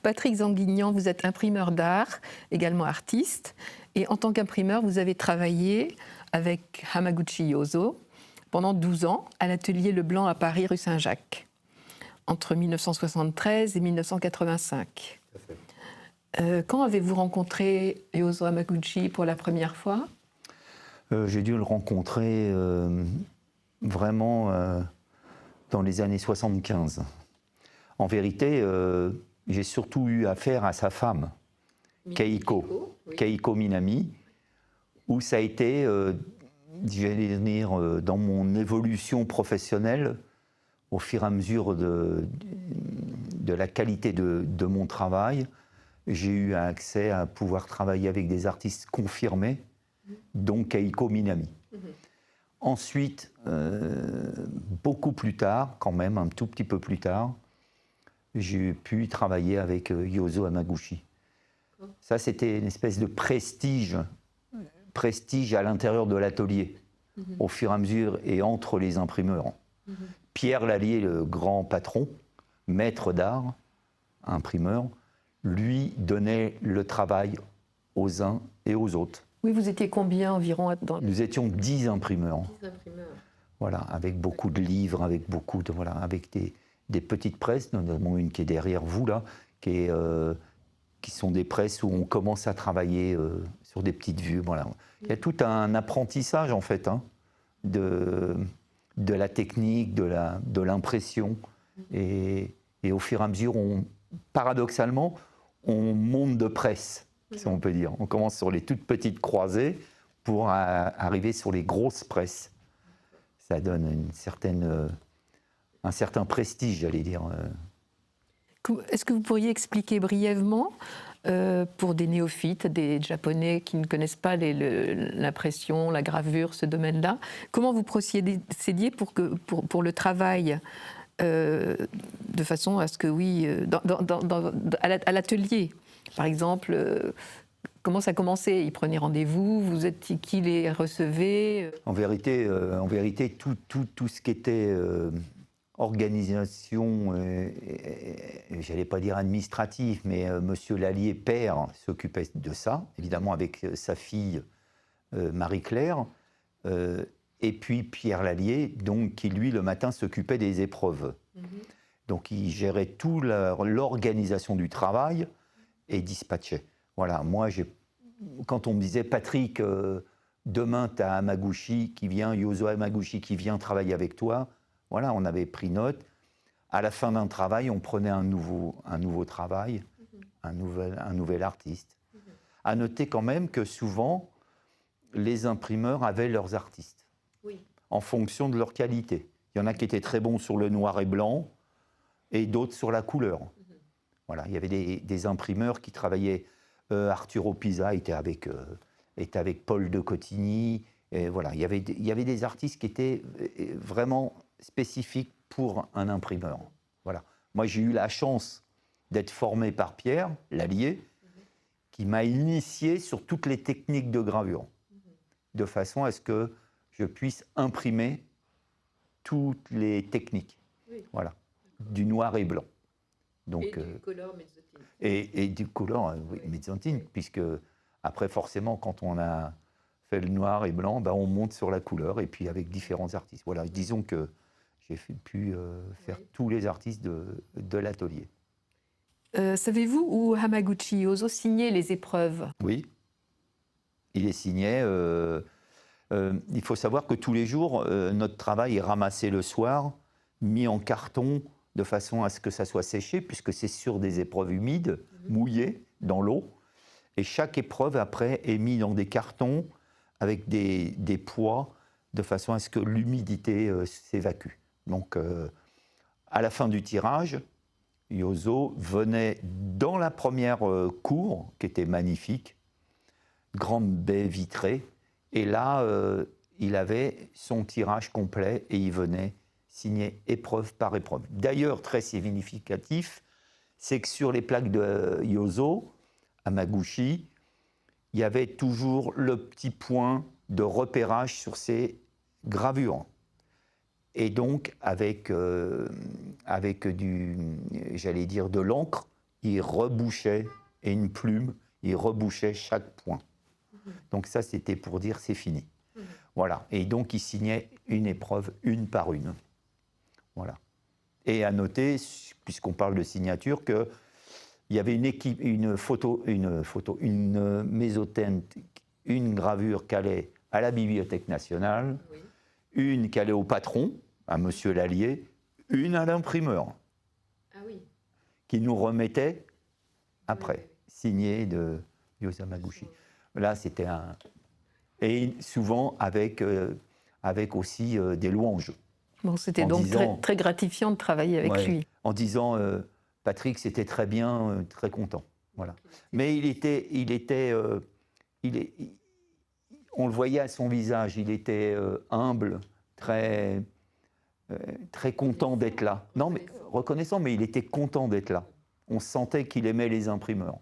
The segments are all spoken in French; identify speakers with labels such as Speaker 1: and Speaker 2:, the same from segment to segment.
Speaker 1: Patrick Zanguignan, vous êtes imprimeur d'art, également artiste. Et en tant qu'imprimeur, vous avez travaillé avec Hamaguchi Yozo pendant 12 ans à l'atelier Leblanc à Paris, rue Saint-Jacques, entre 1973 et 1985. Quand avez-vous rencontré Yozo Hamaguchi pour la première fois?
Speaker 2: J'ai dû le rencontrer vraiment dans les années 75. En vérité, j'ai surtout eu affaire à sa femme, Keiko Minami, où ça a été, j'allais dire, dans mon évolution professionnelle, au fur et à mesure de la qualité de mon travail, j'ai eu accès à pouvoir travailler avec des artistes confirmés, dont Keiko Minami. Ensuite, beaucoup plus tard, quand même, un tout petit peu plus tard, j'ai pu travailler avec Yozo Hamaguchi. Ça, c'était une espèce de prestige à l'intérieur de l'atelier, au fur et à mesure et entre les imprimeurs. Pierre Lallier, le grand patron, maître d'art, imprimeur, lui donnait le travail aux uns et aux autres.
Speaker 1: Oui, vous étiez combien environ
Speaker 2: Nous étions 10 imprimeurs. 10 imprimeurs. Voilà, avec beaucoup de livres, avec beaucoup de avec des petites presses, notamment une qui est derrière vous là, qui sont des presses où on commence à travailler sur des petites vues. Voilà. Il y a tout un apprentissage en fait de la technique, de l'impression, et au fur et à mesure, paradoxalement, on monte de presse, si on peut dire. On commence sur les toutes petites croisées pour arriver sur les grosses presses. Ça donne un certain prestige, j'allais dire.
Speaker 1: Est-ce que vous pourriez expliquer brièvement, pour des néophytes, des Japonais qui ne connaissent pas l'impression, la gravure, ce domaine-là, comment vous procédiez pour le travail de façon à ce que, oui, à l'atelier, par exemple, comment ça commençait? Ils prenaient rendez-vous, vous êtes qui les recevait?
Speaker 2: En vérité, tout ce qui était organisation, j'allais pas dire administrative, mais Monsieur Lallier, père, s'occupait de ça, évidemment avec sa fille Marie-Claire, et puis Pierre Lallier, donc, qui lui, le matin, s'occupait des épreuves. Donc il gérait toute l'organisation du travail et dispatchait. Voilà, moi, quand on me disait, Patrick, demain, tu as Hamaguchi qui vient, Yozo Hamaguchi qui vient travailler avec toi, voilà, on avait pris note. À la fin d'un travail, on prenait un nouveau travail, un nouvel artiste. À noter quand même que souvent, les imprimeurs avaient leurs artistes, en fonction de leur qualité. Il y en a qui étaient très bons sur le noir et blanc, et d'autres sur la couleur. Voilà, il y avait des imprimeurs qui travaillaient. Arturo Pisa était avec Paul de Cotigny. Et voilà, il y avait des artistes qui étaient vraiment spécifiques pour un imprimeur. Voilà. Moi, j'ai eu la chance d'être formé par Pierre Lallier, qui m'a initié sur toutes les techniques de gravure, de façon à ce que je puisse imprimer toutes les techniques. Voilà, du noir et blanc. Donc,
Speaker 1: et du color mezzotinto.
Speaker 2: Et du color mezzotinto, puisque après, forcément, quand on a fait le noir et blanc, on monte sur la couleur, et puis avec différents artistes. Voilà, disons que j'ai pu faire tous les artistes de l'atelier.
Speaker 1: Savez-vous où Hamaguchi Yozo signait les épreuves?
Speaker 2: Oui, il les signait. Il faut savoir que tous les jours, notre travail est ramassé le soir, mis en carton, de façon à ce que ça soit séché, puisque c'est sur des épreuves humides, mouillées, dans l'eau. Et chaque épreuve, après, est mise dans des cartons avec des poids, de façon à ce que l'humidité s'évacue. Donc, à la fin du tirage, Yozo venait dans la première cour, qui était magnifique, grande baie vitrée, et là, il avait son tirage complet, et il venait signé épreuve par épreuve. D'ailleurs, très significatif, c'est que sur les plaques de Yozo Hamaguchi, il y avait toujours le petit point de repérage sur ces gravures. Et donc, avec j'allais dire, de l'encre il rebouchait, et une plume, il rebouchait chaque point. Donc ça, c'était pour dire c'est fini. Voilà. Et donc, il signait une épreuve, une par une. Voilà. Et à noter, puisqu'on parle de signature, qu'il y avait une mésothèque, une gravure qui allait à la Bibliothèque nationale, une qui allait au patron, à Monsieur Lallier, une à l'imprimeur, qui nous remettait après, signée de Yo Hamaguchi. Là, c'était un... Et souvent avec aussi des louanges.
Speaker 1: Bon, c'était donc
Speaker 2: disant,
Speaker 1: très gratifiant de travailler avec lui.
Speaker 2: En disant, Patrick, c'était très bien, très content. Voilà. Mais on le voyait à son visage, il était humble, très content d'être là. Non, mais reconnaissant, mais il était content d'être là. On sentait qu'il aimait les imprimeurs.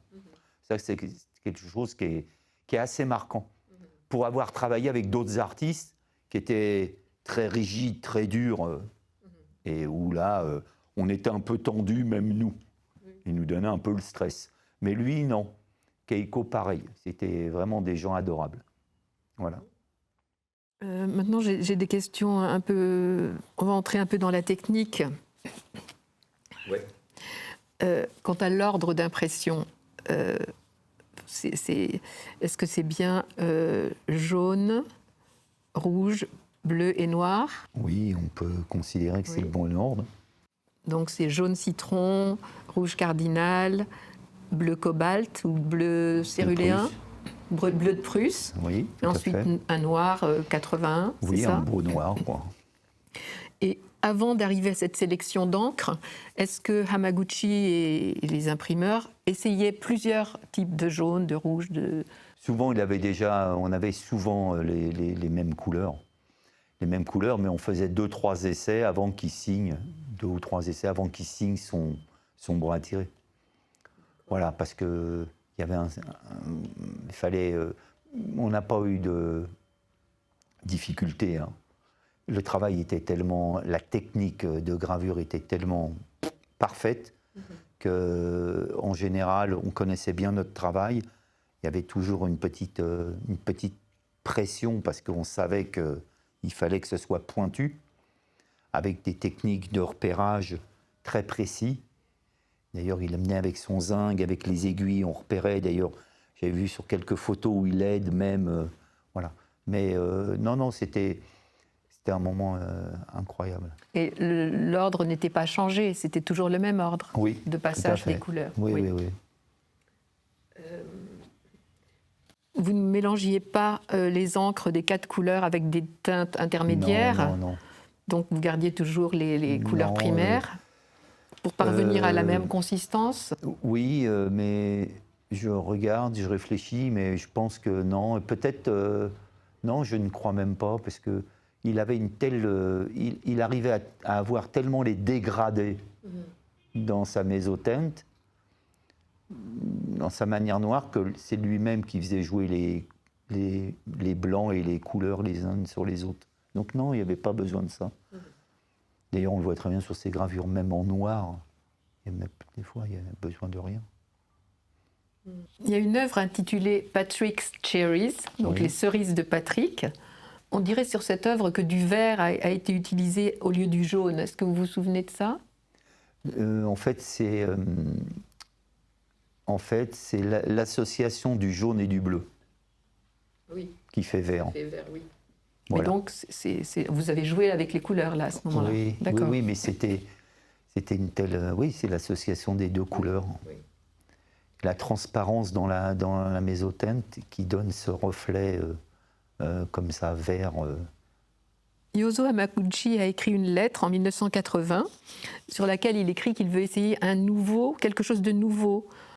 Speaker 2: Ça, c'est quelque chose qui est assez marquant. Pour avoir travaillé avec d'autres artistes qui étaient très rigides, très durs, et où là, on était un peu tendus, même nous. Il nous donnait un peu le stress. Mais lui, non. Keiko, pareil. C'était vraiment des gens adorables. Voilà.
Speaker 1: Maintenant, j'ai des questions un peu... On va entrer un peu dans la technique.
Speaker 2: Ouais.
Speaker 1: Quant à l'ordre d'impression, est-ce que c'est bien jaune, rouge, bleu et noir?
Speaker 2: Oui, on peut considérer que c'est le bon ordre.
Speaker 1: Donc c'est jaune citron, rouge cardinal, bleu cobalt ou bleu céruléen, bleu de Prusse.
Speaker 2: Oui,
Speaker 1: et ensuite un noir 81,
Speaker 2: oui,
Speaker 1: c'est ça?
Speaker 2: un beau noir, quoi.
Speaker 1: Et avant d'arriver à cette sélection d'encre, est-ce que Hamaguchi et les imprimeurs essayaient plusieurs types de jaune, de rouge, de...
Speaker 2: Souvent, on avait souvent les mêmes couleurs. Les mêmes couleurs, mais on faisait 2-3 essais avant qu'il signe, 2 ou 3 essais avant qu'il signe son bras à tirer. Voilà, parce que il y avait il fallait... on n'a pas eu de difficulté, hein. Le travail était tellement... La technique de gravure était tellement parfaite qu'en général, on connaissait bien notre travail. Il y avait toujours une petite pression parce qu'on savait qu'il fallait que ce soit pointu, avec des techniques de repérage très précis. D'ailleurs, il amenait avec son zinc, avec les aiguilles, on repérait. D'ailleurs, j'avais vu sur quelques photos où il aide même. Voilà. Mais non, c'était un moment incroyable.
Speaker 1: Et l'ordre n'était pas changé, c'était toujours le même ordre de passage des couleurs.
Speaker 2: Oui.
Speaker 1: Vous ne mélangiez pas les encres des 4 couleurs avec des teintes intermédiaires?
Speaker 2: Non.
Speaker 1: Donc vous gardiez toujours les couleurs primaires pour parvenir à la même consistance?
Speaker 2: Oui, mais je regarde, je réfléchis, mais je pense que non. Peut-être, non, je ne crois même pas, parce qu'il avait une telle... il arrivait à avoir tellement les dégradés dans sa mésoteinte, dans sa manière noire, que c'est lui-même qui faisait jouer les blancs et les couleurs les uns sur les autres. Donc non, il n'y avait pas besoin de ça. D'ailleurs, on le voit très bien sur ces gravures, même en noir. Et même, des fois, il n'y a besoin de rien.
Speaker 1: Il y a une œuvre intitulée Patrick's Cherries, donc les cerises de Patrick. On dirait sur cette œuvre que du vert a été utilisé au lieu du jaune. Est-ce que vous vous souvenez de ça?
Speaker 2: En fait, c'est l'association du jaune et du bleu qui fait vert.
Speaker 1: Voilà. Mais donc, vous avez joué avec les couleurs là à ce moment-là.
Speaker 2: Oui, mais c'était une telle... Oui, c'est l'association des deux couleurs. La transparence dans la mésoteinte qui donne ce reflet comme ça, vert.
Speaker 1: Yozo Hamaguchi a écrit une lettre en 1980 sur laquelle il écrit qu'il veut essayer quelque chose de nouveau